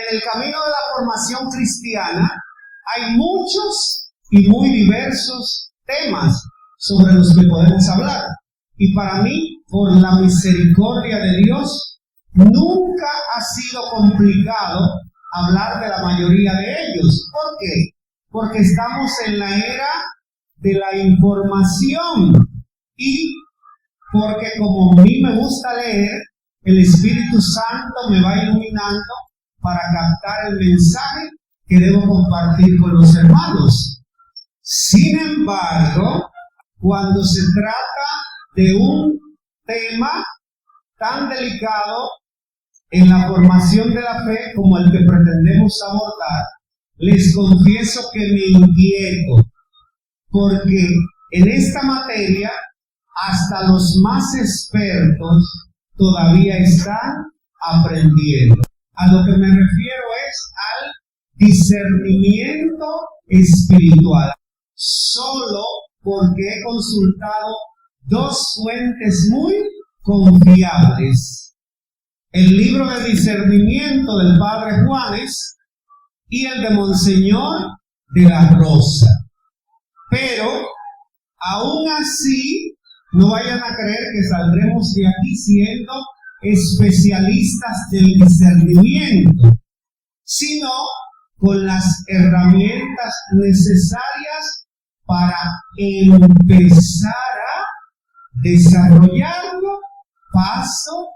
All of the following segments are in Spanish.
en el camino de la formación cristiana hay muchos y muy diversos temas sobre los que podemos hablar. Y para mí, por la misericordia de Dios, nunca ha sido complicado hablar de la mayoría de ellos. ¿Por qué? Porque estamos en la era de la información y porque como a mí me gusta leer, el Espíritu Santo me va iluminando para captar el mensaje que debo compartir con los hermanos. Sin embargo, cuando se trata de un tema tan delicado en la formación de la fe como el que pretendemos abordar, les confieso que me inquieto, porque en esta materia hasta los más expertos todavía están aprendiendo. A lo que me refiero es al discernimiento espiritual. Solo porque he consultado dos fuentes muy confiables: el libro de discernimiento del Padre Juanes y el de Monseñor de la Rosa. Pero aún así, no vayan a creer que saldremos de aquí siendo especialistas del discernimiento, sino con las herramientas necesarias para empezar a desarrollarlo paso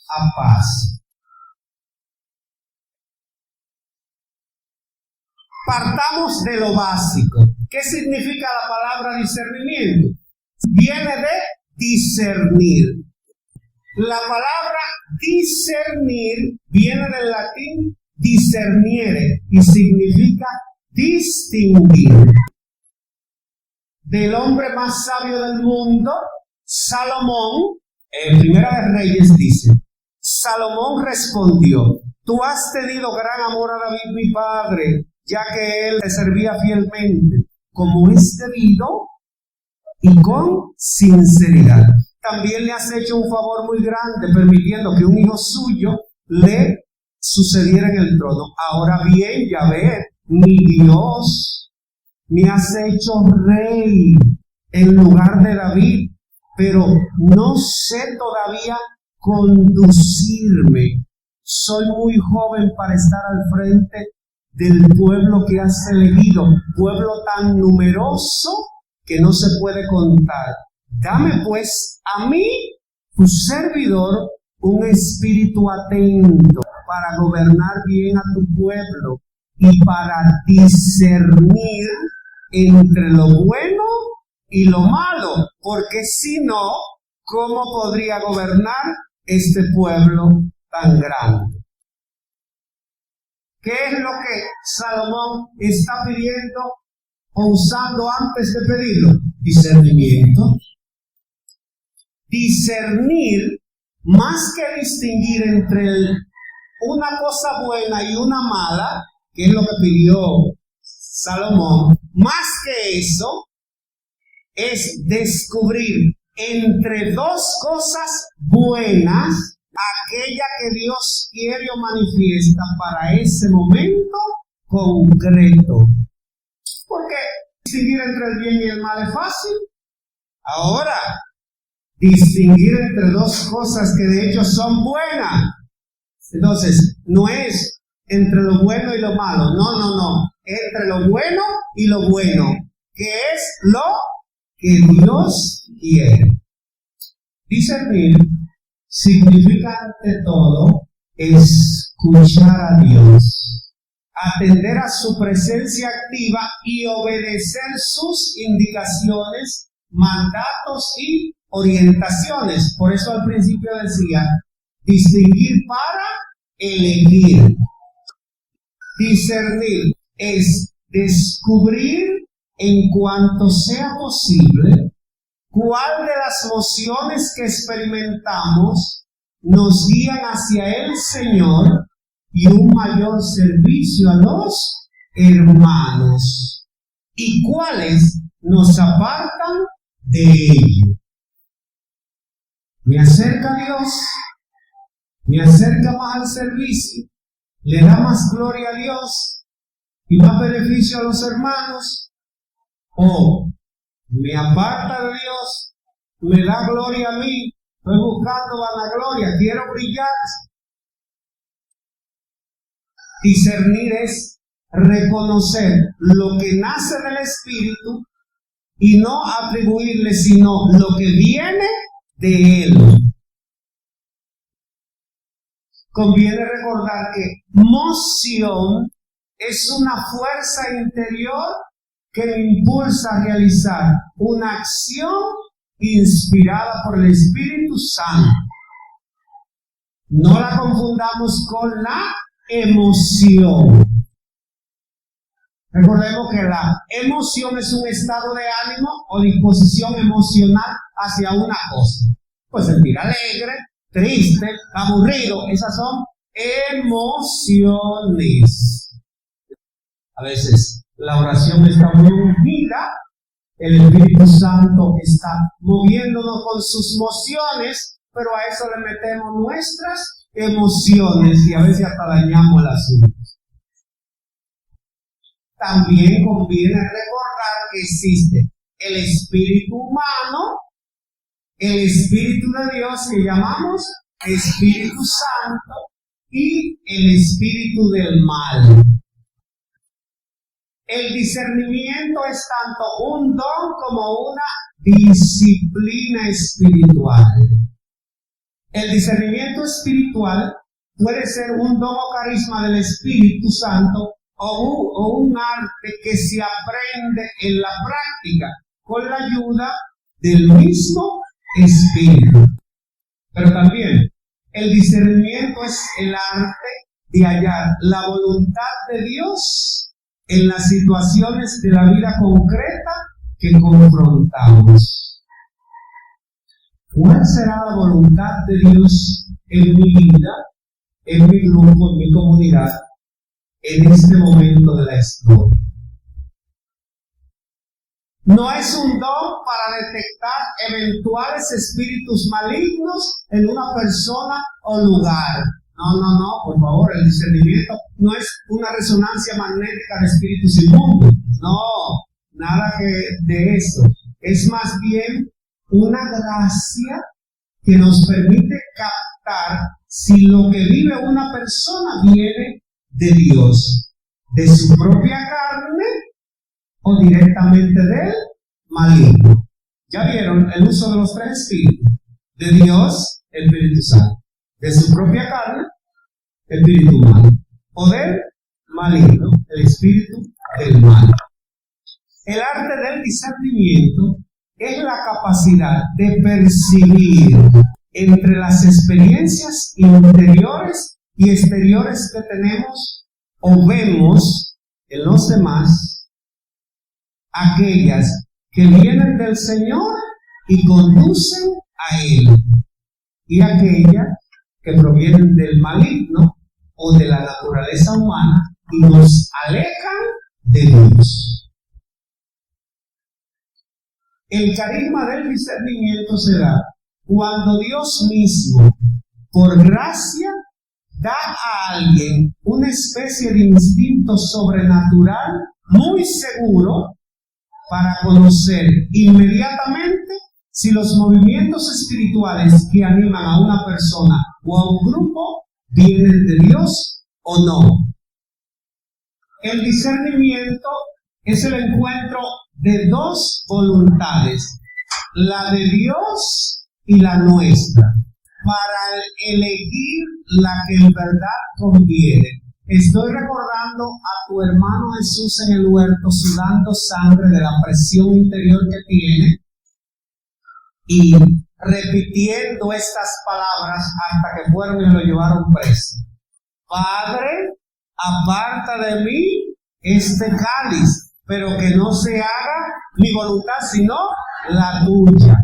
a paso. Partamos de lo básico. ¿Qué significa la palabra discernimiento? Viene de discernir. La palabra discernir viene del latín discerniere y significa distinguir. Del hombre más sabio del mundo, Salomón, en Primera de Reyes dice: Salomón respondió: tú has tenido gran amor a David mi padre, ya que él le servía fielmente, como es debido y con sinceridad. También le has hecho un favor muy grande, permitiendo que un hijo suyo le sucediera en el trono. Ahora bien, Yahvé, mi Dios, me has hecho rey en lugar de David, pero no sé todavía conducirme. Soy muy joven para estar al frente del pueblo que has elegido, pueblo tan numeroso que no se puede contar. Dame pues a mí, tu servidor, un espíritu atento para gobernar bien a tu pueblo y para discernir entre lo bueno y lo malo, porque si no, ¿cómo podría gobernar este pueblo tan grande? ¿Qué es lo que Salomón está pidiendo o usando antes de pedirlo? Discernimiento. Discernir, más que distinguir entre una cosa buena y una mala, que es lo que pidió Salomón, más que eso, es descubrir entre dos cosas buenas aquella que Dios quiere o manifiesta para ese momento concreto. Porque distinguir entre el bien y el mal es fácil. Ahora, distinguir entre dos cosas que de hecho son buenas. Entonces, no es entre lo bueno y lo malo. No. Entre lo bueno y lo bueno, que es lo que Dios quiere. Discernir significa ante todo escuchar a Dios, atender a su presencia activa y obedecer sus indicaciones, mandatos y orientaciones. Por eso al principio decía, distinguir para elegir. Discernir es descubrir en cuanto sea posible cuál de las mociones que experimentamos nos guían hacia el Señor y un mayor servicio a los hermanos, y cuáles nos apartan de ello. Me acerca a Dios, me acerca más al servicio, le da más gloria a Dios y más beneficio a los hermanos, o me aparta de Dios, me da gloria a mí, estoy buscando vanagloria, quiero brillar. Discernir es reconocer lo que nace del Espíritu y no atribuirle sino lo que viene de Él. Conviene recordar que moción es una fuerza interior que me impulsa a realizar una acción inspirada por el Espíritu Santo. No la confundamos con la emoción. Recordemos que la emoción es un estado de ánimo o disposición emocional hacia una cosa. Puede sentir alegre, triste, aburrido. Esas son emociones. A veces la oración está muy ungida, el Espíritu Santo está moviéndonos con sus mociones, pero a eso le metemos nuestras emociones y a veces hasta dañamos el asunto. También conviene recordar que existe el espíritu humano, el Espíritu de Dios que llamamos Espíritu Santo y el espíritu del mal. El discernimiento es tanto un don como una disciplina espiritual. El discernimiento espiritual puede ser un don o carisma del Espíritu Santo o un arte que se aprende en la práctica con la ayuda del mismo Espíritu. Pero también el discernimiento es el arte de hallar la voluntad de Dios en las situaciones de la vida concreta que confrontamos. ¿Cuál será la voluntad de Dios en mi vida, en mi grupo, en mi comunidad, en este momento de la historia? No es un don para detectar eventuales espíritus malignos en una persona o lugar. No, por favor, el discernimiento no es una resonancia magnética de espíritus inmundos. No, nada de eso. Es más bien una gracia que nos permite captar si lo que vive una persona viene de Dios, de su propia carne o directamente del maligno. ¿Ya vieron el uso de los tres espíritus? De Dios, el Espíritu Santo. De su propia carne, el espíritu humano. O del maligno, el espíritu del mal. El arte del discernimiento es la capacidad de percibir entre las experiencias interiores y exteriores que tenemos o vemos en los demás, aquellas que vienen del Señor y conducen a Él, y aquellas que provienen del maligno o de la naturaleza humana y nos alejan de Dios. El carisma del discernimiento se da cuando Dios mismo, por gracia, da a alguien una especie de instinto sobrenatural muy seguro para conocer inmediatamente si los movimientos espirituales que animan a una persona o a un grupo vienen de Dios o no. El discernimiento es el encuentro de dos voluntades, la de Dios y la nuestra, para elegir la que en verdad conviene. Estoy recordando a tu hermano Jesús en el huerto sudando sangre de la presión interior que tiene y repitiendo estas palabras hasta que fueron y lo llevaron preso. Padre, aparta de mí este cáliz, pero que no se haga mi voluntad sino la tuya.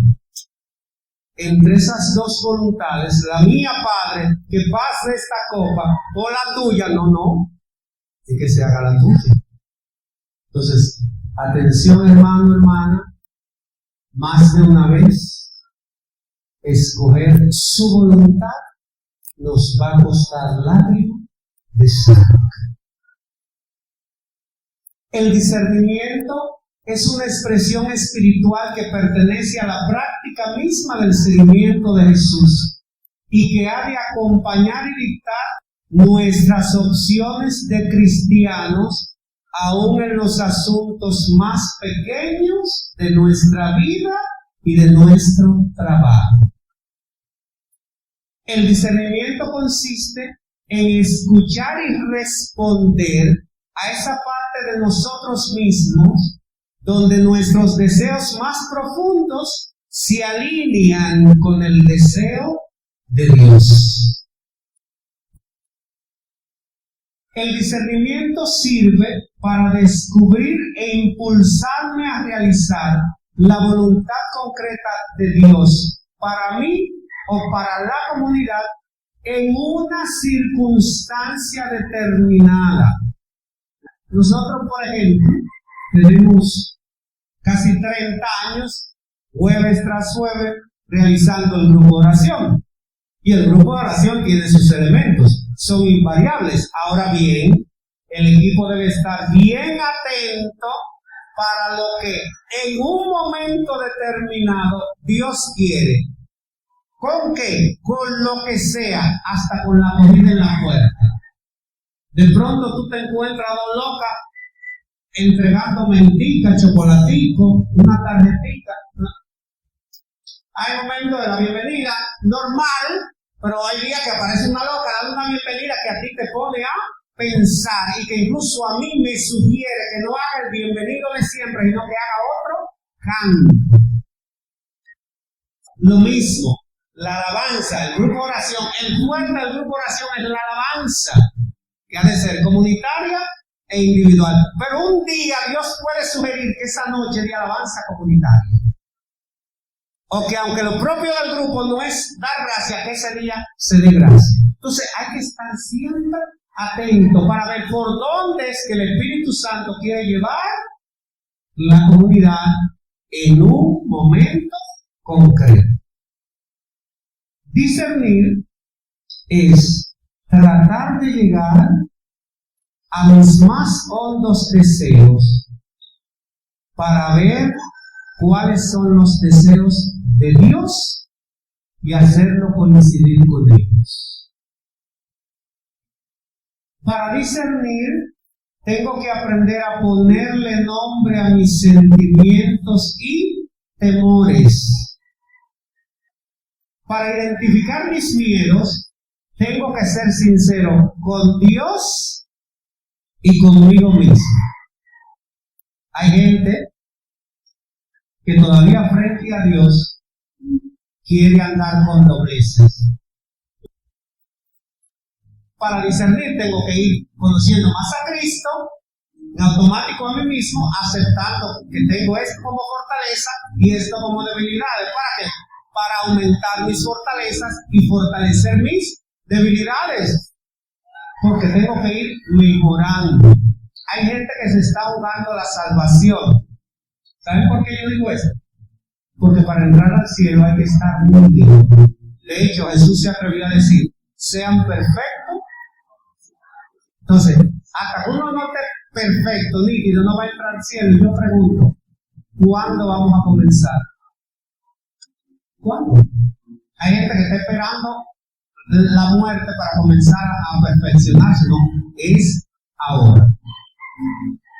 Entre esas dos voluntades, la mía, Padre, que pase esta copa, o la tuya, no, y que se haga la tuya. Entonces, atención hermano, hermana, más de una vez, escoger su voluntad nos va a costar lágrimas, de sangre. El discernimiento es una expresión espiritual que pertenece a la práctica misma del seguimiento de Jesús y que ha de acompañar y dictar nuestras opciones de cristianos, aún en los asuntos más pequeños de nuestra vida y de nuestro trabajo. El discernimiento consiste en escuchar y responder a esa parte de nosotros mismos donde nuestros deseos más profundos se alinean con el deseo de Dios. El discernimiento sirve para descubrir e impulsarme a realizar la voluntad concreta de Dios para mí o para la comunidad en una circunstancia determinada. Nosotros, por ejemplo, tenemos casi 30 años, jueves tras jueves, realizando el grupo de oración. Y el grupo de oración tiene sus elementos, son invariables. Ahora bien, el equipo debe estar bien atento para lo que en un momento determinado Dios quiere. ¿Con qué? Con lo que sea, hasta con la comida en la puerta. De pronto tú te encuentras dos locas entregando mentica, chocolatico, una tarjetita. Hay momentos de la bienvenida normal, pero hay días que aparece una loca dando una bienvenida que a ti te pone a pensar y que incluso a mí me sugiere que no haga el bienvenido de siempre, sino que haga otro canto. Lo mismo, la alabanza, el grupo de oración, el fuerte del grupo de oración es la alabanza, que ha de ser comunitaria e individual. Pero un día Dios puede sugerir que esa noche de alabanza comunitaria. O que aunque lo propio del grupo no es dar gracia, que ese día se dé gracia. Entonces hay que estar siempre atento para ver por dónde es que el Espíritu Santo quiere llevar la comunidad en un momento concreto. Discernir es tratar de llegar a mis más hondos deseos para ver cuáles son los deseos de Dios y hacerlo coincidir con ellos. Para discernir, tengo que aprender a ponerle nombre a mis sentimientos y temores. Para identificar mis miedos, tengo que ser sincero con Dios y conmigo mismo. Hay gente que todavía frente a Dios quiere andar con dobleces. Para discernir tengo que ir conociendo más a Cristo, en automático a mí mismo, aceptando que tengo esto como fortaleza y esto como debilidades. ¿Para qué? Para aumentar mis fortalezas y fortalecer mis debilidades. Porque tengo que ir mejorando. Hay gente que se está jugando la salvación. ¿Saben por qué yo digo esto? Porque para entrar al cielo hay que estar nítido. De hecho, Jesús se atrevió a decir, sean perfectos. Entonces, hasta que uno no esté perfecto, nítido, no va a entrar al cielo. Y yo pregunto, ¿cuándo vamos a comenzar? ¿Cuándo? Hay gente que está esperando la muerte para comenzar a perfeccionarse. No, es ahora.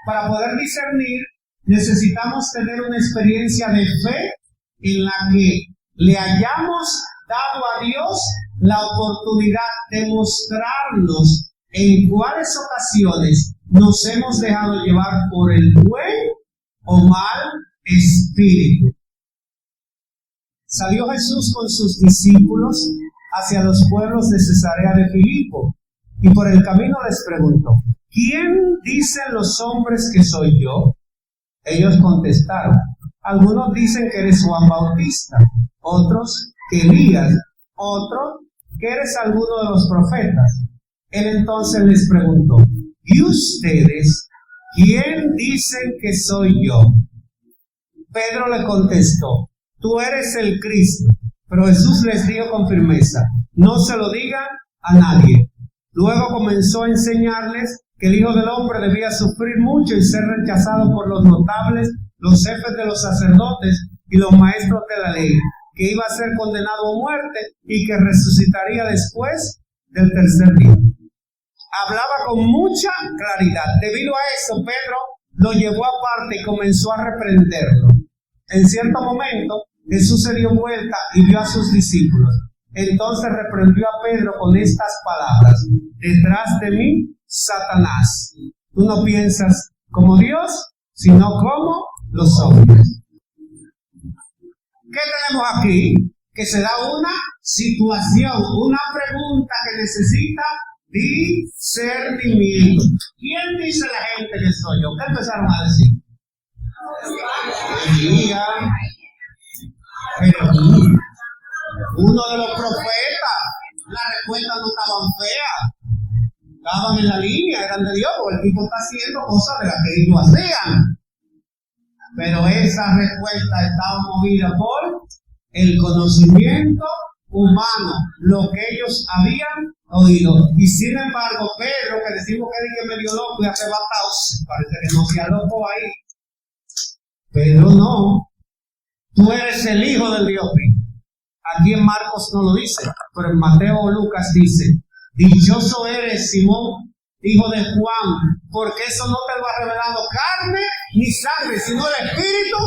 Para poder discernir, necesitamos tener una experiencia de fe en la que le hayamos dado a Dios la oportunidad de mostrarnos en cuáles ocasiones nos hemos dejado llevar por el buen o mal espíritu. Salió Jesús con sus discípulos hacia los pueblos de Cesarea de Filipo y por el camino les preguntó, ¿quién dicen los hombres que soy yo? Ellos contestaron, algunos dicen que eres Juan Bautista, otros que Elías, otros que eres alguno de los profetas. Él entonces les preguntó, ¿y ustedes quién dicen que soy yo? Pedro le contestó, tú eres el Cristo. Pero Jesús les dijo con firmeza, no se lo digan a nadie. Luego comenzó a enseñarles que el Hijo del Hombre debía sufrir mucho y ser rechazado por los notables, los jefes de los sacerdotes y los maestros de la ley, que iba a ser condenado a muerte y que resucitaría después del tercer día. Hablaba con mucha claridad. Debido a eso, Pedro lo llevó aparte y comenzó a reprenderlo. En cierto momento, Jesús se dio vuelta y vio a sus discípulos. Entonces reprendió a Pedro con estas palabras: detrás de mí, Satanás. Tú no piensas como Dios, sino como los hombres. ¿Qué tenemos aquí? Que se da una situación, una pregunta que necesita discernimiento. ¿Quién dice la gente que soy yo? ¿Qué empezaron a decir? Pero uno de los profetas, las respuestas no estaban feas, estaban en la línea, eran de Dios, porque el tipo está haciendo cosas de las que ellos hacían. Pero esa respuesta estaba movida por el conocimiento humano, lo que ellos habían oído. Y sin embargo, Pedro, que decimos que es medio loco y arrebatado, parece que no sea loco ahí. Pedro no. Tú eres el Hijo del Dios vivo. Aquí en Marcos no lo dice, pero en Mateo o Lucas dice: dichoso eres, Simón, hijo de Juan, porque eso no te lo ha revelado carne ni sangre, sino el Espíritu.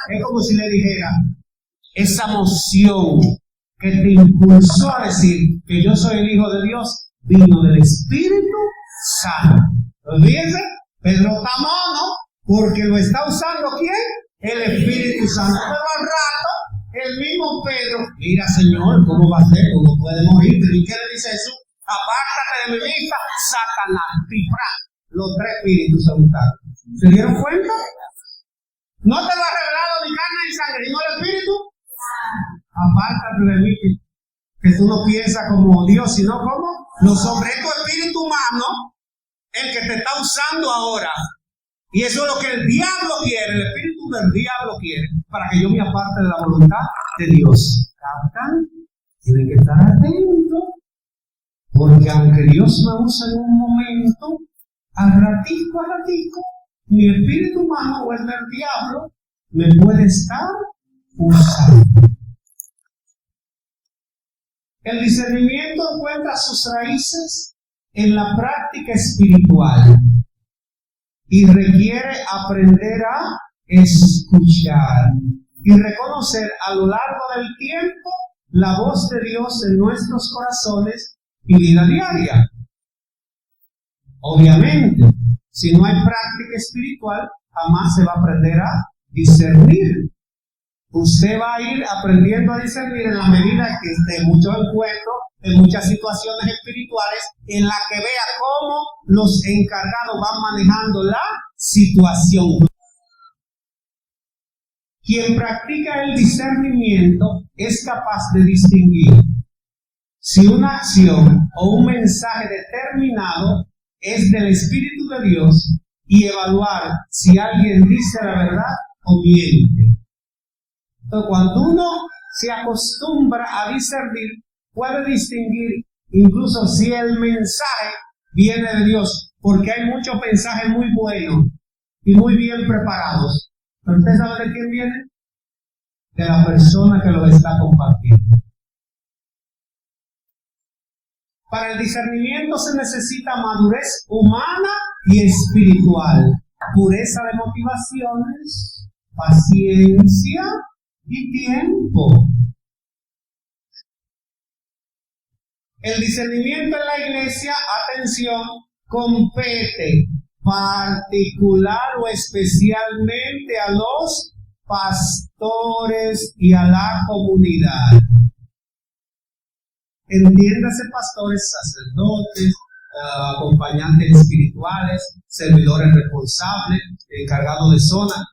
Es como si le dijera, esa moción que te impulsó a decir que yo soy el Hijo de Dios, vino del Espíritu Santo. Fíjense, Pedro está mono, porque lo está usando ¿quién? El Espíritu Santo. Pero al rato, el mismo Pedro, mira Señor, ¿cómo va a ser? Uno puede morir. ¿Y qué le dice Jesús? Apártate de mi vista, Satanás. Pifra. Los tres espíritus se juntaron. ¿Se dieron cuenta? No te lo ha revelado ni carne ni sangre, sino el Espíritu. Apártate de mí, que tú no piensas como Dios, sino como los hombres. Tu espíritu humano, el que te está usando ahora. Y eso es lo que el diablo quiere, el espíritu del diablo quiere, para que yo me aparte de la voluntad de Dios. ¿Captan? Tienen que estar atentos, porque aunque Dios me usa en un momento, a ratico, mi espíritu humano o el del diablo me puede estar usando. El discernimiento encuentra sus raíces en la práctica espiritual y requiere aprender a escuchar y reconocer a lo largo del tiempo la voz de Dios en nuestros corazones y vida diaria. Obviamente, si no hay práctica espiritual, jamás se va a aprender a discernir. Usted va a ir aprendiendo a discernir en la medida que esté en muchos encuentros, en muchas situaciones espirituales, en la que vea cómo los encargados van manejando la situación. Quien practica el discernimiento es capaz de distinguir si una acción o un mensaje determinado es del Espíritu de Dios y evaluar si alguien dice la verdad o miente. Entonces, cuando uno se acostumbra a discernir, puede distinguir incluso si el mensaje viene de Dios, porque hay muchos mensajes muy buenos y muy bien preparados. ¿Pero usted sabe de quién viene? De la persona que lo está compartiendo. Para el discernimiento se necesita madurez humana y espiritual, pureza de motivaciones, paciencia y tiempo. El discernimiento en la iglesia, atención, compete particular o especialmente a los pastores y a la comunidad. Entiéndase pastores, sacerdotes, acompañantes espirituales, servidores responsables, encargados de zona.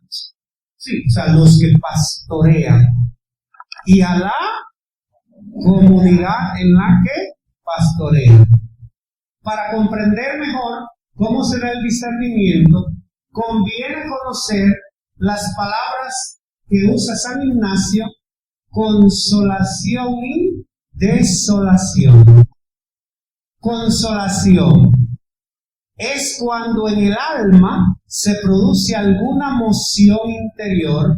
Sí, o sea, los que pastorean. Y a la comunidad en la que pastorean. Para comprender mejor cómo se da el discernimiento, conviene conocer las palabras que usa San Ignacio: consolación y desolación. consolación es cuando en el alma se produce alguna moción interior,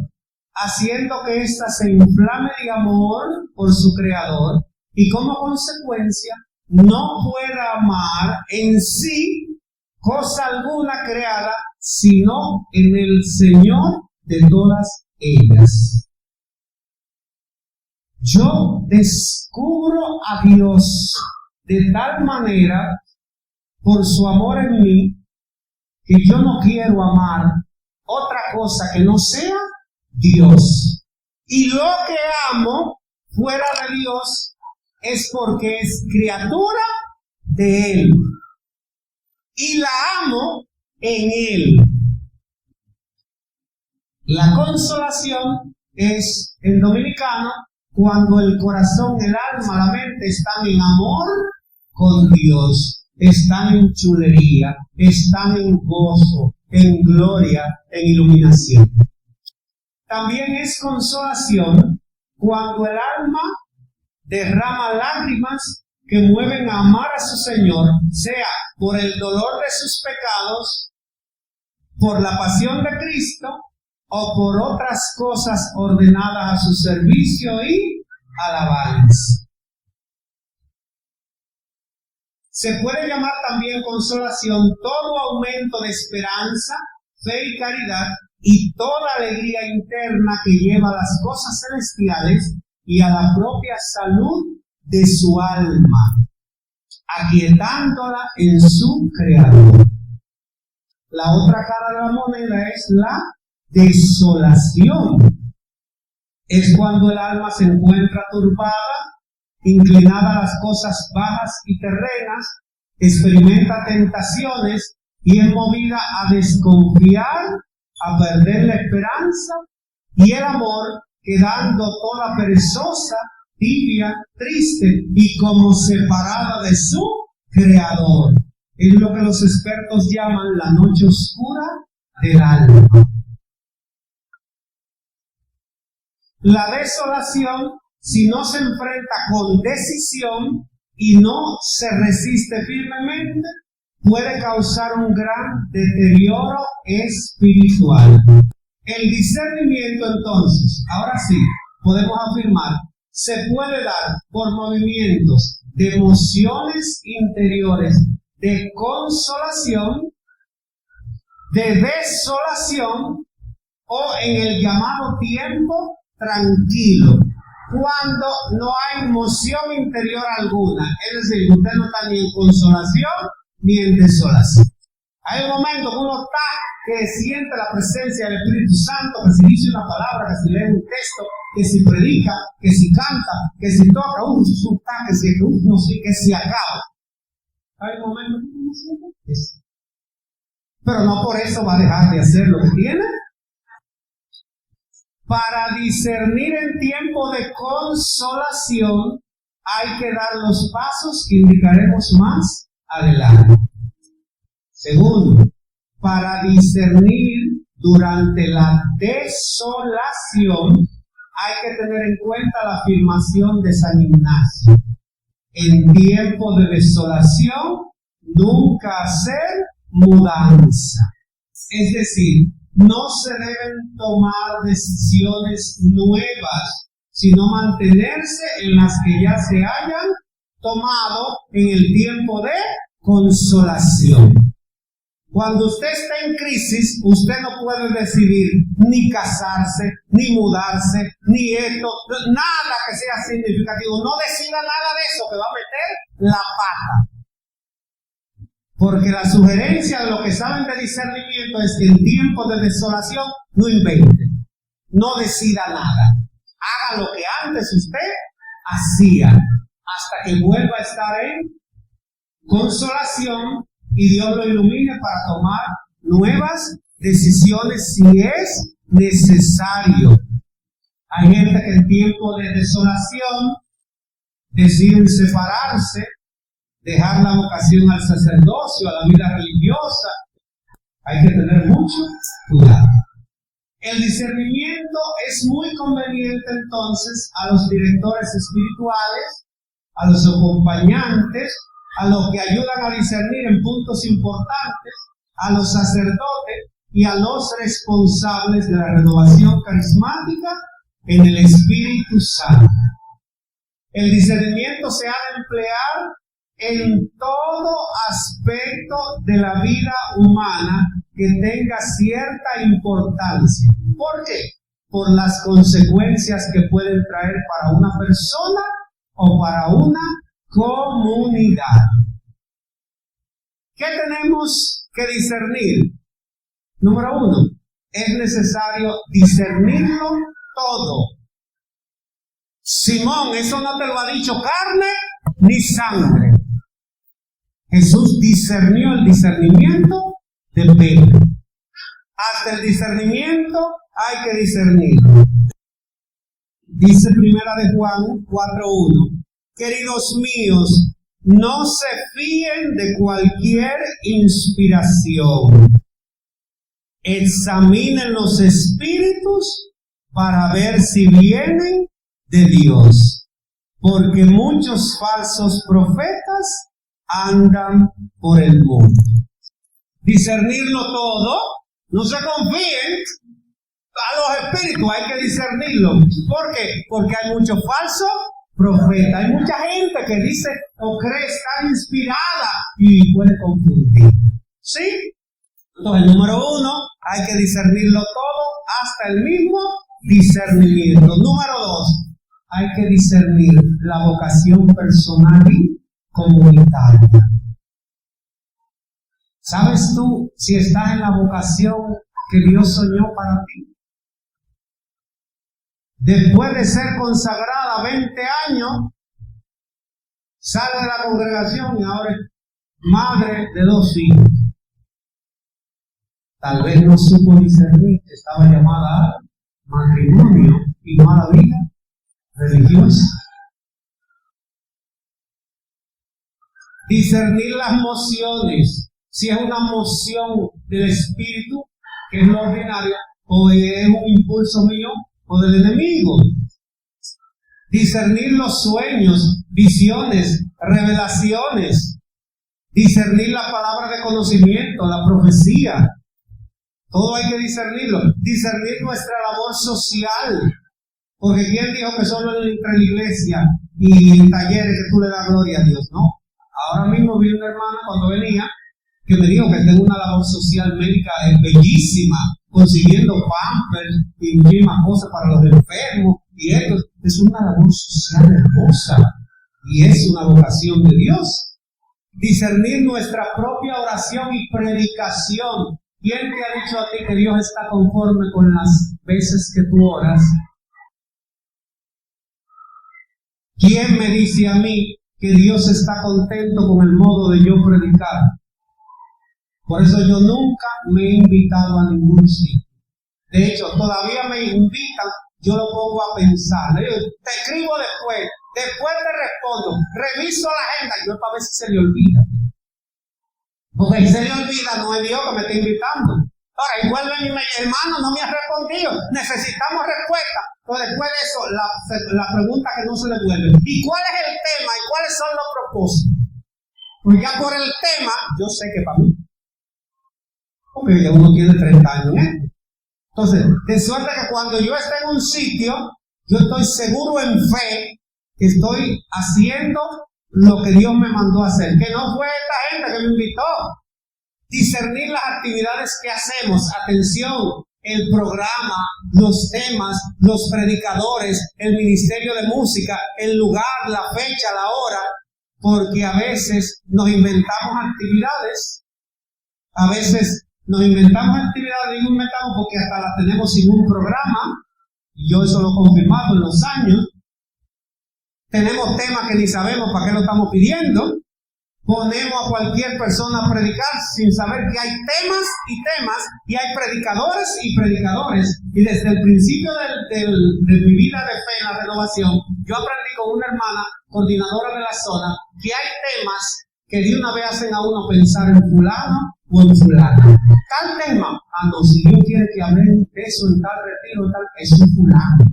haciendo que ésta se inflame de amor por su creador y como consecuencia no pueda amar en sí cosa alguna creada, sino en el Señor de todas ellas. Yo descubro a Dios de tal manera por su amor en mí que yo no quiero amar otra cosa que no sea Dios. Y lo que amo fuera de Dios es porque es criatura de Él. Y la amo en Él. La consolación es, en dominicano, cuando el corazón, el alma, la mente están en amor con Dios, están en chulería, están en gozo, en gloria, en iluminación. También es consolación cuando el alma derrama lágrimas que mueven a amar a su Señor, sea por el dolor de sus pecados, por la pasión de Cristo o por otras cosas ordenadas a su servicio y alabanza. Se puede llamar también consolación todo aumento de esperanza, fe y caridad y toda alegría interna que lleva a las cosas celestiales y a la propia salud de su alma, aquietándola en su creador. La otra cara de la moneda es la desolación. Es cuando el alma se encuentra turbada, inclinada a las cosas bajas y terrenas, experimenta tentaciones y es movida a desconfiar, a perder la esperanza y el amor, quedando toda perezosa, tibia, triste y como separada de su creador. Es lo que los expertos llaman la noche oscura del alma. La desolación, si no se enfrenta con decisión y no se resiste firmemente, puede causar un gran deterioro espiritual. El discernimiento, entonces, ahora sí, podemos afirmar, se puede dar por movimientos de emociones interiores de consolación, de desolación o en el llamado tiempo tranquilo, cuando no hay emoción interior alguna, es decir, usted no está ni en consolación ni en desolación. Hay un momento que uno está, que siente la presencia del Espíritu Santo, que si dice una palabra, que si lee un texto, que si predica, que si canta, que si toca, está, que si uno sí, que si acaba. Hay un momento que uno siente eso. Pero no por eso va a dejar de hacer lo que tiene. Para discernir en tiempo de consolación hay que dar los pasos que indicaremos más adelante. Segundo, para discernir durante la desolación hay que tener en cuenta la afirmación de San Ignacio. En tiempo de desolación, nunca hacer mudanza. Es decir, no se deben tomar decisiones nuevas, sino mantenerse en las que ya se hayan tomado en el tiempo de consolación. Cuando usted está en crisis, usted no puede decidir ni casarse, ni mudarse, ni esto, nada que sea significativo. No decida nada de eso, que va a meter la pata. Porque la sugerencia de lo que saben de discernimiento es que en tiempos de desolación no invente, no decida nada. Haga lo que antes usted hacía, hasta que vuelva a estar en consolación y Dios lo ilumine para tomar nuevas decisiones si es necesario. Hay gente que en tiempo de desolación deciden separarse, dejar la vocación al sacerdocio, a la vida religiosa. Hay que tener mucho cuidado. El discernimiento es muy conveniente entonces a los directores espirituales, a los acompañantes, a los que ayudan a discernir en puntos importantes, a los sacerdotes y a los responsables de la renovación carismática en el Espíritu Santo. El discernimiento se ha de emplear en todo aspecto de la vida humana que tenga cierta importancia. ¿Por qué? Por las consecuencias que pueden traer para una persona o para una comunidad. ¿Qué tenemos que discernir? Número 1, es necesario discernirlo todo. Simón, eso no te lo ha dicho carne ni sangre. Jesús discernió el discernimiento de Pedro. Hasta el discernimiento hay que discernir. Dice Primera de Juan 4:1. Queridos míos, no se fíen de cualquier inspiración. Examinen los espíritus para ver si vienen de Dios, porque muchos falsos profetas andan por el mundo. Discernirlo todo, no se confíen a los espíritus, hay que discernirlo. ¿Por qué? Porque hay muchos falsos profetas, hay mucha gente que dice o cree estar inspirada y puede confundir. ¿Sí? Entonces, número 1, hay que discernirlo todo hasta el mismo discernimiento. Número 2, hay que discernir la vocación personal y comunitaria. ¿Sabes tú si estás en la vocación que Dios soñó para ti? Después de ser consagrada 20 años, sale de la congregación y ahora es madre de 2 hijos. Tal vez no supo discernir que estaba llamada a matrimonio y no a la vida religiosa. Discernir las mociones, si es una moción del espíritu, que es lo ordinario, o es un impulso mío o del enemigo. Discernir los sueños, visiones, revelaciones. Discernir la palabra de conocimiento, la profecía. Todo hay que discernirlo. Discernir nuestra labor social. Porque ¿quién dijo que solo entre la iglesia y en talleres que tú le das gloria a Dios? No. Ahora mismo vi una hermana cuando venía que me dijo que tengo una labor social médica bellísima, consiguiendo pampers y muchísimas cosas para los enfermos. Y esto es una labor social hermosa. Y es una vocación de Dios. Discernir nuestra propia oración y predicación. ¿Quién te ha dicho a ti que Dios está conforme con las veces que tú oras? ¿Quién me dice a mí que Dios está contento con el modo de yo predicar? Por eso yo nunca me he invitado a ningún sitio. De hecho, todavía me invitan, yo lo pongo a pensar. Le digo, te escribo después te respondo, reviso la agenda, yo para ver si se le olvida. Porque si se le olvida, no es Dios que me está invitando. Ahora, igual ven y me dice, hermano, no me has respondido, necesitamos respuesta. Pero después de eso, la pregunta que no se le vuelve, ¿y cuál es el tema y cuáles son los propósitos? Pues ya por el tema, yo sé que para mí. Porque ya uno tiene 30 años en esto. Entonces, de suerte que cuando yo esté en un sitio, yo estoy seguro en fe que estoy haciendo lo que Dios me mandó a hacer. Que no fue esta gente que me invitó. Discernir las actividades que hacemos. Atención, el programa, los temas, los predicadores, el ministerio de música, el lugar, la fecha, la hora. Porque a veces nos inventamos actividades. A veces nos inventamos actividades, digo inventamos porque hasta las tenemos sin un programa, y yo eso lo he confirmado en los años. Tenemos temas que ni sabemos para qué lo estamos pidiendo. Ponemos a cualquier persona a predicar sin saber que hay temas, y hay predicadores y predicadores. Y desde el principio de mi vida de fe en la renovación, yo aprendí con una hermana, coordinadora de la zona, que hay temas que de una vez hacen a uno pensar en fulano o en fulana. Tal tema, no, si Dios quiere que hable de eso en tal retiro, tal, es un fulano.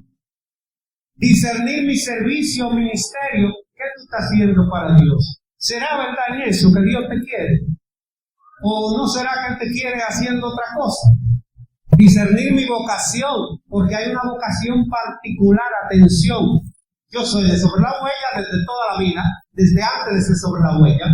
Discernir mi servicio o ministerio, ¿qué tú estás haciendo para Dios? ¿Será verdad en eso que Dios te quiere? ¿O no será que Él te quiere haciendo otra cosa? Discernir mi vocación, porque hay una vocación particular, atención. Yo soy de Sobre la Huella desde toda la vida, desde antes de ser Sobre la Huella,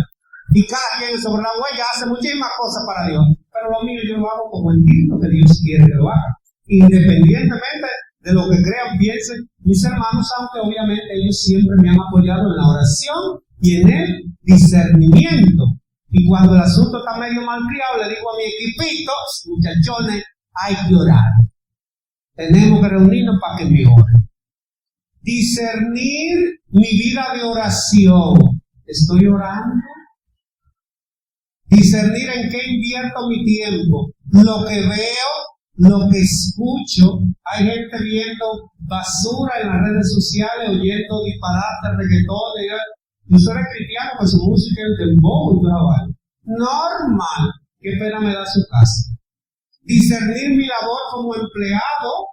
y cada quien Sobre la Huella hace muchísimas cosas para Dios, pero lo mío yo lo hago como entiendo que Dios quiere que lo haga, independientemente de lo que crean, piensen mis hermanos, aunque obviamente ellos siempre me han apoyado en la oración y en el discernimiento. Y cuando el asunto está medio mal criado, le digo a mi equipito, muchachones, hay que orar. Tenemos que reunirnos para que me oren. Discernir mi vida de oración. ¿Estoy orando? Discernir en qué invierto mi tiempo. Lo que veo, lo que escucho. Hay gente viendo basura en las redes sociales, oyendo disparates, reggaetón. Yo soy cristiano con su música, el dembow y todo. Normal. Qué pena me da su casa. Discernir mi labor como empleado.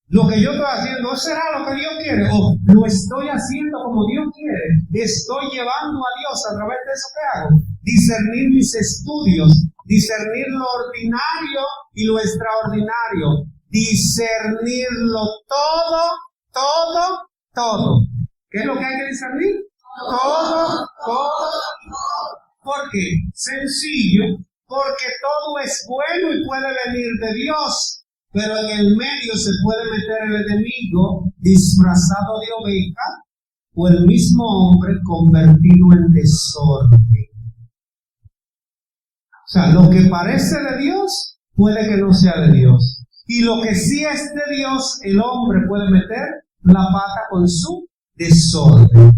Lo que yo estoy haciendo, ¿será lo que Dios quiere? ¿O lo estoy haciendo como Dios quiere? ¿Estoy llevando a Dios a través de eso que hago? Discernir mis estudios. Discernir lo ordinario y lo extraordinario. Discernirlo todo. ¿Qué es lo que hay que discernir? Todo. ¿Por qué? Sencillo, porque todo es bueno y puede venir de Dios, pero en el medio se puede meter el enemigo disfrazado de oveja o el mismo hombre convertido en desorden. O sea, lo que parece de Dios puede que no sea de Dios. Y lo que sí es de Dios, el hombre puede meter la pata con su desorden.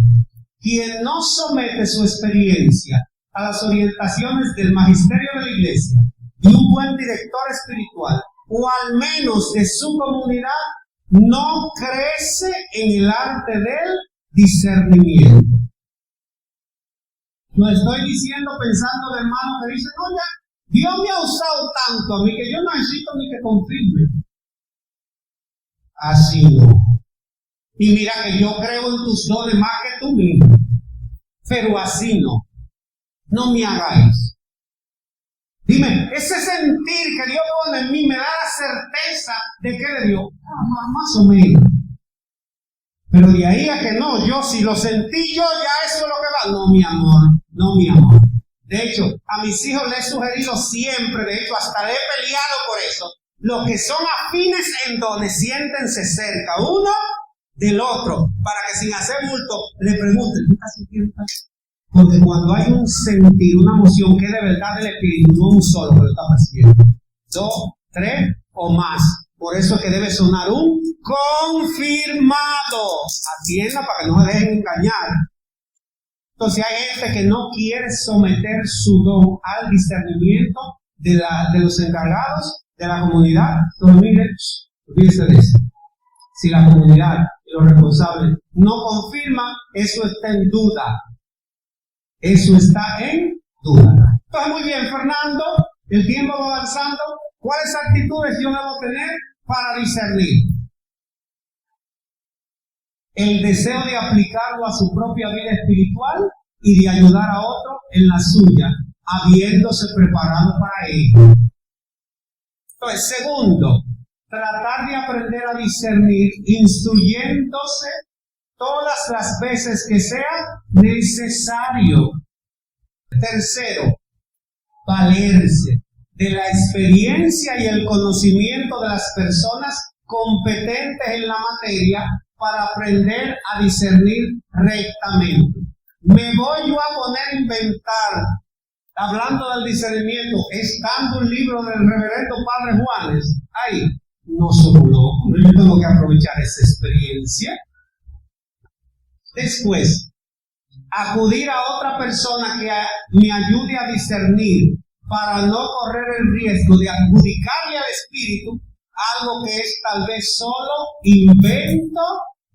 Quien no somete su experiencia a las orientaciones del magisterio de la iglesia y un buen director espiritual, o al menos de su comunidad, no crece en el arte del discernimiento. Lo estoy diciendo pensando de hermano que dice, no, ya, Dios me ha usado tanto a mí que yo no necesito ni que confirme. Así no. Y mira que yo creo en tus dones más que tú mismo. Pero así no. No me hagáis. Dime, ese sentir que Dios pone en mí me da la certeza de que le dio. Más o menos. Pero de ahí a que no, yo si lo sentí yo, ya eso es lo que va. No, mi amor. De hecho, a mis hijos les he sugerido siempre, de hecho, hasta le he peleado por eso. Los que son afines en dones, siéntense cerca uno del otro, para que sin hacer bulto le pregunten, ¿qué estás sintiendo? Porque cuando hay un sentir, una emoción que es de verdad del espíritu, no un solo que lo está percibiendo, 2, 3 o más. Por eso es que debe sonar un confirmado. Atienda para que no se dejen engañar. Entonces hay gente que no quiere someter su don al discernimiento de los encargados de la comunidad. Entonces mire, olvídese de eso. Si la comunidad y los responsables no confirman, eso está en duda. Entonces muy bien, Fernando, el tiempo va avanzando. ¿Cuáles actitudes yo debo tener para discernir? El deseo de aplicarlo a su propia vida espiritual y de ayudar a otro en la suya, habiéndose preparado para ello. Entonces, segundo, tratar de aprender a discernir, instruyéndose todas las veces que sea necesario. Tercero, valerse de la experiencia y el conocimiento de las personas competentes en la materia para aprender a discernir rectamente. Me voy yo a poner a inventar, hablando del discernimiento, estando un libro del reverendo Padre Juanes. Ay, no somos locos, yo tengo que aprovechar esa experiencia. Después, acudir a otra persona que me ayude a discernir para no correr el riesgo de adjudicarle al espíritu algo que es tal vez solo invento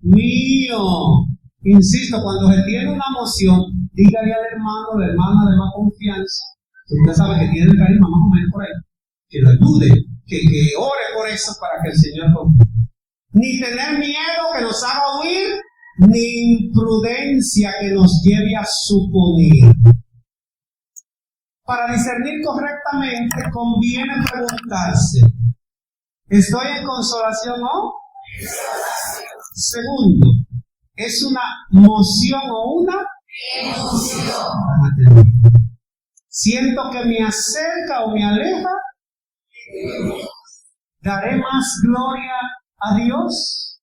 mío. Insisto, cuando se tiene una emoción, dígale al hermano, la hermana de más confianza, usted sabe que tiene el carisma más o menos por ahí, que lo ayude, que ore por eso para que el Señor confíe. Ni tener miedo que nos haga huir ni imprudencia que nos lleve a suponer. Para discernir correctamente conviene preguntarse, ¿estoy en consolación o? Segundo, ¿es una moción o una emoción? ¿Siento que me acerca o me aleja? ¿Daré más gloria a Dios?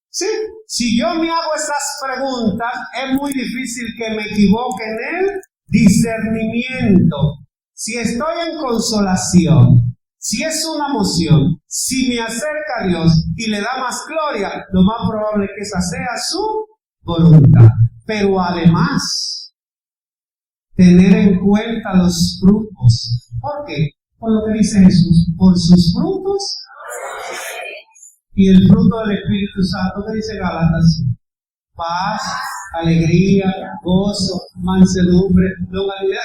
Sí, si yo me hago estas preguntas, es muy difícil que me equivoque en el discernimiento. Si estoy en consolación, si es una emoción, si me acerca a Dios y le da más gloria, lo más probable es que esa sea su voluntad. Pero además, tener en cuenta los frutos. ¿Por qué? Por lo que dice Jesús, por sus frutos. Y el fruto del Espíritu Santo, ¿qué dice Gálatas? Paz, alegría, gozo, mansedumbre, longanimidad.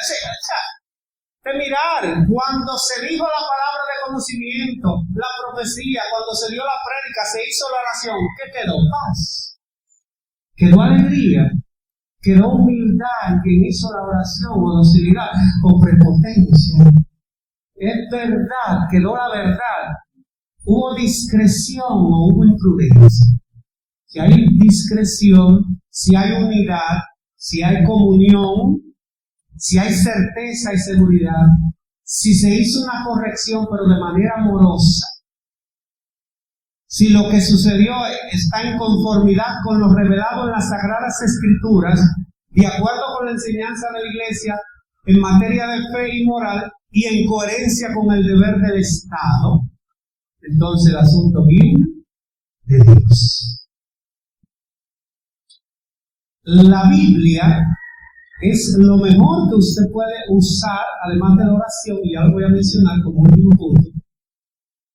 De mirar, cuando se dijo la palabra de conocimiento, la profecía, cuando se dio la prédica, se hizo la oración, ¿qué quedó? Paz. Quedó alegría. Quedó humildad en quien hizo la oración, o docilidad, o prepotencia. Es verdad, quedó la verdad. Hubo discreción o hubo imprudencia. Si hay discreción, si hay unidad, si hay comunión, si hay certeza y seguridad, si se hizo una corrección pero de manera amorosa, si lo que sucedió está en conformidad con lo revelado en las Sagradas Escrituras, de acuerdo con la enseñanza de la Iglesia en materia de fe y moral y en coherencia con el deber del Estado, entonces el asunto viene de Dios. La Biblia es lo mejor que usted puede usar, además de la oración, y ya lo voy a mencionar como último punto,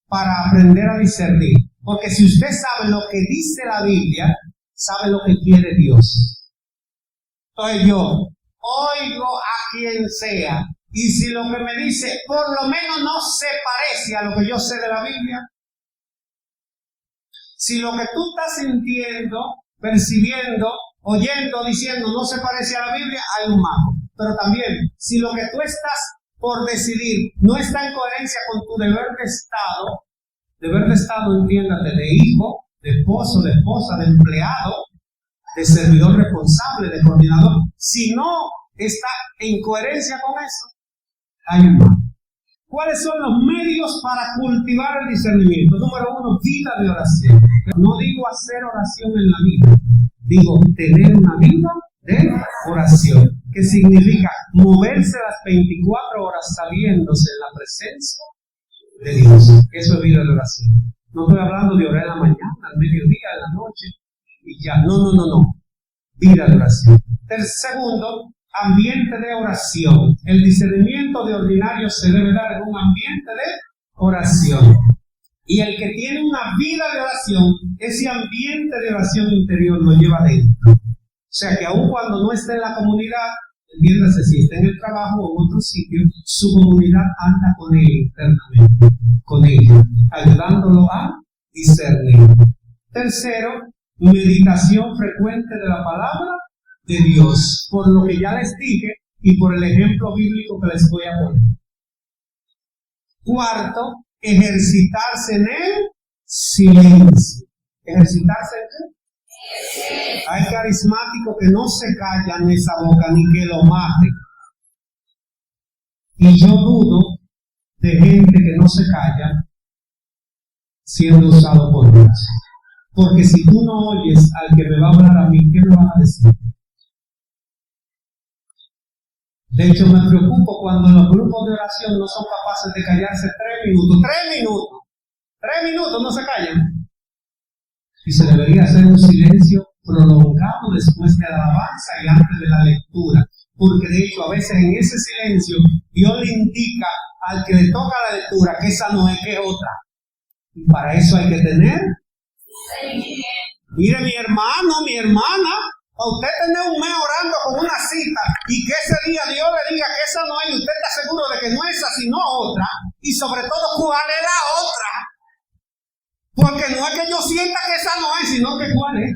para aprender a discernir. Porque si usted sabe lo que dice la Biblia, sabe lo que quiere Dios. Entonces yo oigo a quien sea, y si lo que me dice por lo menos no se parece a lo que yo sé de la Biblia, si lo que tú estás sintiendo, percibiendo, oyendo, diciendo no se parece a la Biblia, hay un mago. Pero también, si lo que tú estás por decidir no está en coherencia con tu deber de Estado, entiéndate, de hijo, de esposo, de esposa, de empleado, de servidor responsable, de coordinador, si no está en coherencia con eso, hay un mago. ¿Cuáles son los medios para cultivar el discernimiento? Número 1, vida de oración. No digo hacer oración en la vida, digo tener una vida de oración, que significa moverse las 24 horas sabiéndose en la presencia de Dios. Eso es vida de oración. No estoy hablando de orar en la mañana, al mediodía, en la noche y ya. No. Vida de oración. Segundo, ambiente de oración. El discernimiento de ordinario se debe dar en un ambiente de oración. Y el que tiene una vida de oración, ese ambiente de oración interior lo lleva dentro. O sea que aun cuando no esté en la comunidad, entiéndase, si está en el trabajo o en otro sitio, su comunidad anda con él internamente, con ella, ayudándolo a discernir. Tercero, meditación frecuente de la palabra de Dios, por lo que ya les dije y por el ejemplo bíblico que les voy a poner. Cuarto, ejercitarse en el silencio. ¿Ejercitarse en qué? Hay carismáticos que no se callan esa boca ni que lo maten. Y yo dudo de gente que no se calla siendo usado por Dios. Porque si tú no oyes al que me va a hablar a mí, ¿qué me van a decir? De hecho, me preocupo cuando los grupos de oración no son capaces de callarse 3 minutos. 3 minutos. 3 minutos no se callan. Y se debería hacer un silencio prolongado después de la alabanza y antes de la lectura. Porque de hecho, a veces en ese silencio, Dios le indica al que le toca la lectura que esa no es, que es otra. Y para eso hay que tener. Mire, mi hermano, mi hermana, a usted tener un mes orando con una cita y que ese día Dios le diga que esa no es y usted está seguro de que no es esa sino otra, y sobre todo cuál es la otra, porque no es que yo sienta que esa no es, sino que cuál es.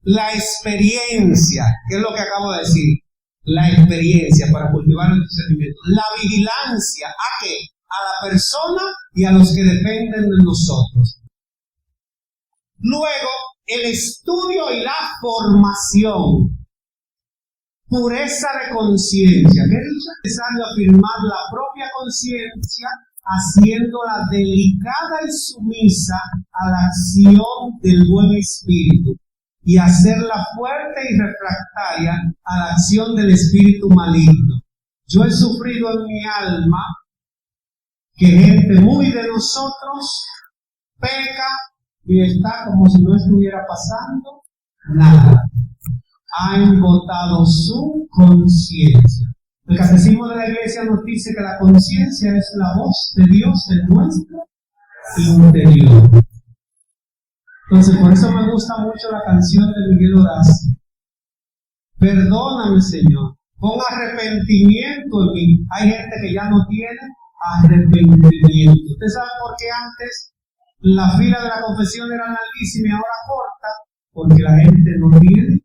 la experiencia, que es lo que acabo de decir, la experiencia para cultivar el discernimiento, la vigilancia, ¿a qué? A la persona y a los que dependen de nosotros. Luego, el estudio y la formación. Pureza de conciencia. ¿Qué es necesario afirmar la propia conciencia, haciéndola delicada y sumisa a la acción del buen espíritu, y hacerla fuerte y refractaria a la acción del espíritu maligno? Yo he sufrido en mi alma que gente muy de nosotros peca y está como si no estuviera pasando nada. Ha embotado su conciencia. El Catecismo de la Iglesia nos dice que la conciencia es la voz de Dios en nuestro interior. Entonces, por eso me gusta mucho la canción de Miguel Horacio. Perdóname, Señor, pon arrepentimiento en mí. Hay gente que ya no tiene arrepentimiento. ¿Usted sabe por qué antes la fila de la confesión era larguísima y ahora corta? Porque la gente no tiene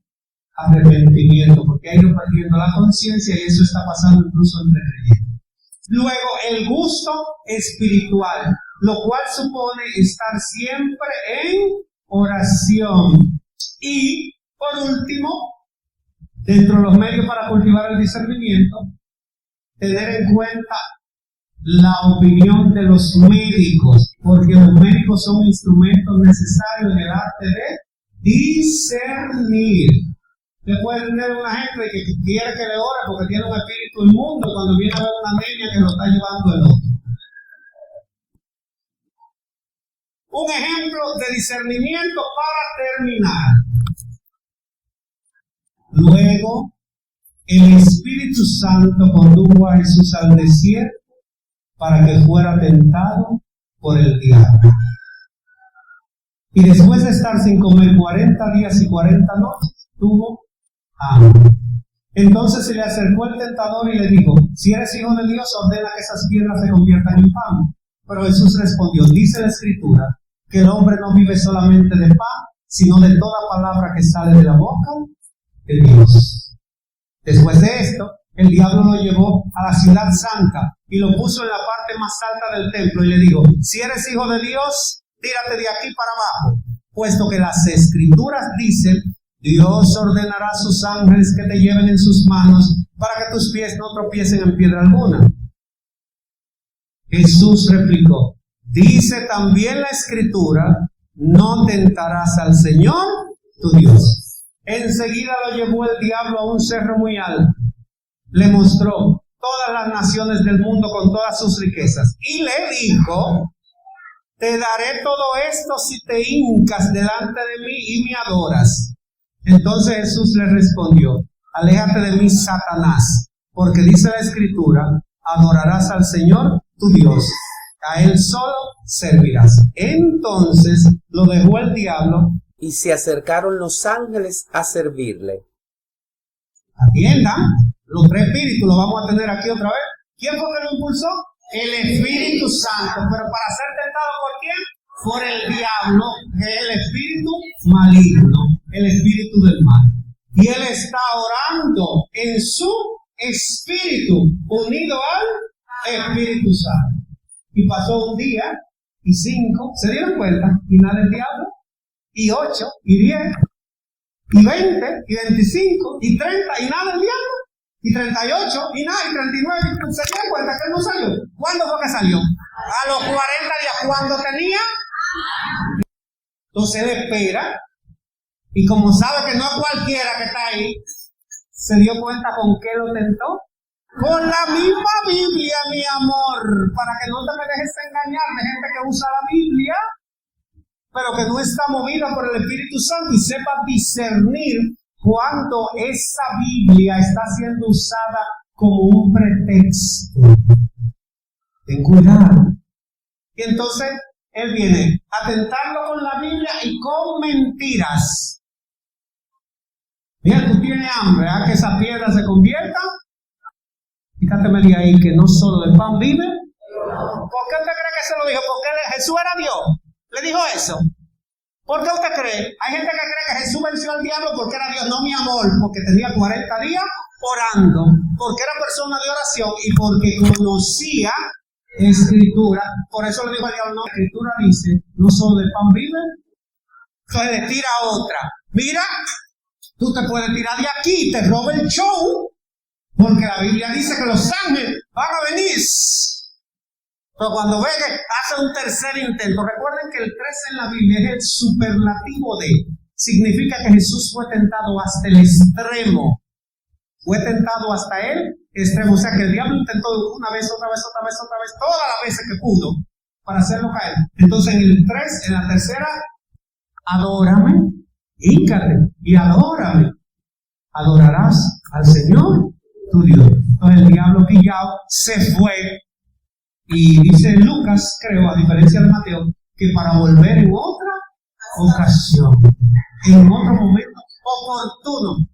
arrepentimiento, porque ha ido perdiendo la conciencia, y eso está pasando incluso entre creyentes. Luego, el gusto espiritual, lo cual supone estar siempre en oración. Y, por último, dentro de los medios para cultivar el discernimiento, tener en cuenta la opinión de los médicos, porque los médicos son instrumentos necesarios en el arte de discernir. Usted puede tener una gente que quiere que le ore porque tiene un espíritu inmundo, cuando viene a ver una niña que lo está llevando el otro. Un ejemplo de discernimiento para terminar. Luego, el Espíritu Santo condujo a Jesús al desierto para que fuera tentado por el diablo. Y después de estar sin comer 40 días y 40 noches, tuvo hambre. Entonces se le acercó el tentador y le dijo: si eres hijo de Dios, ordena que esas piedras se conviertan en pan. Pero Jesús respondió: dice la Escritura que el hombre no vive solamente de pan, sino de toda palabra que sale de la boca de Dios. Después de esto, el diablo lo llevó a la ciudad santa y lo puso en la parte más alta del templo y le dijo: si eres hijo de Dios, tírate de aquí para abajo, puesto que las Escrituras dicen: Dios ordenará a sus ángeles que te lleven en sus manos para que tus pies no tropiecen en piedra alguna. Jesús replicó: dice también la Escritura: no tentarás al Señor tu Dios. Enseguida lo llevó el diablo a un cerro muy alto, le mostró todas las naciones del mundo con todas sus riquezas y le dijo: te daré todo esto si te hincas delante de mí y me adoras. Entonces Jesús le respondió: aléjate de mí, Satanás, porque dice la Escritura: adorarás al Señor tu Dios, a Él solo servirás. Entonces lo dejó el diablo y se acercaron los ángeles a servirle. Atiendan, los tres espíritus los vamos a tener aquí otra vez. ¿Quién fue que lo impulsó? El Espíritu Santo. ¿Pero para ser tentado por quién? Por el diablo, que es el espíritu maligno, el espíritu del mal. Y él está orando en su espíritu, unido al Espíritu Santo. Y pasó un día, y 5, ¿se dieron cuenta? Y nada del diablo, y 8, y 10, y 20, y 25, y 30, y nada del diablo, y 38, y nada, y 39, ¿se dieron cuenta que él no salió? ¿Cuándo fue que salió? A los 40 días, cuando tenía. Entonces él espera, y como sabe que no es cualquiera que está ahí, se dio cuenta con qué lo tentó. Con la misma Biblia, mi amor, para que no te me dejes engañar de gente que usa la Biblia, pero que no está movida por el Espíritu Santo y sepa discernir cuando esa Biblia está siendo usada como un pretexto. Ten cuidado. Y entonces él viene a tentarlo con la Biblia y con mentiras. Mira, tú tienes hambre, ¿a que esa piedra se convierta? Fíjateme de ahí que no solo de pan vive. ¿Por qué usted cree que se lo dijo? Porque Jesús era Dios. ¿Le dijo eso? ¿Por qué usted cree? Hay gente que cree que Jesús venció al diablo porque era Dios. No, mi amor, porque tenía 40 días orando, porque era persona de oración y porque conocía Escritura. Por eso le dijo al diablo, no, la Escritura dice, no solo de pan vive. Entonces le tira otra. Mira, tú te puedes tirar de aquí, te roba el show, porque la Biblia dice que los ángeles van a venir. Pero cuando ve que hace un tercer intento, recuerden que el 3 en la Biblia es el superlativo de, significa que Jesús fue tentado hasta el extremo. Fue tentado hasta el extremo. O sea que el diablo intentó una vez, otra vez, todas las veces que pudo para hacerlo caer. Entonces en el 3, en la tercera, adórame, híncate y adórame. Adorarás al Señor tu Dios. Entonces el diablo pillado se fue. Y dice Lucas, creo, a diferencia de Mateo, que para volver en otra ocasión, en otro momento oportuno.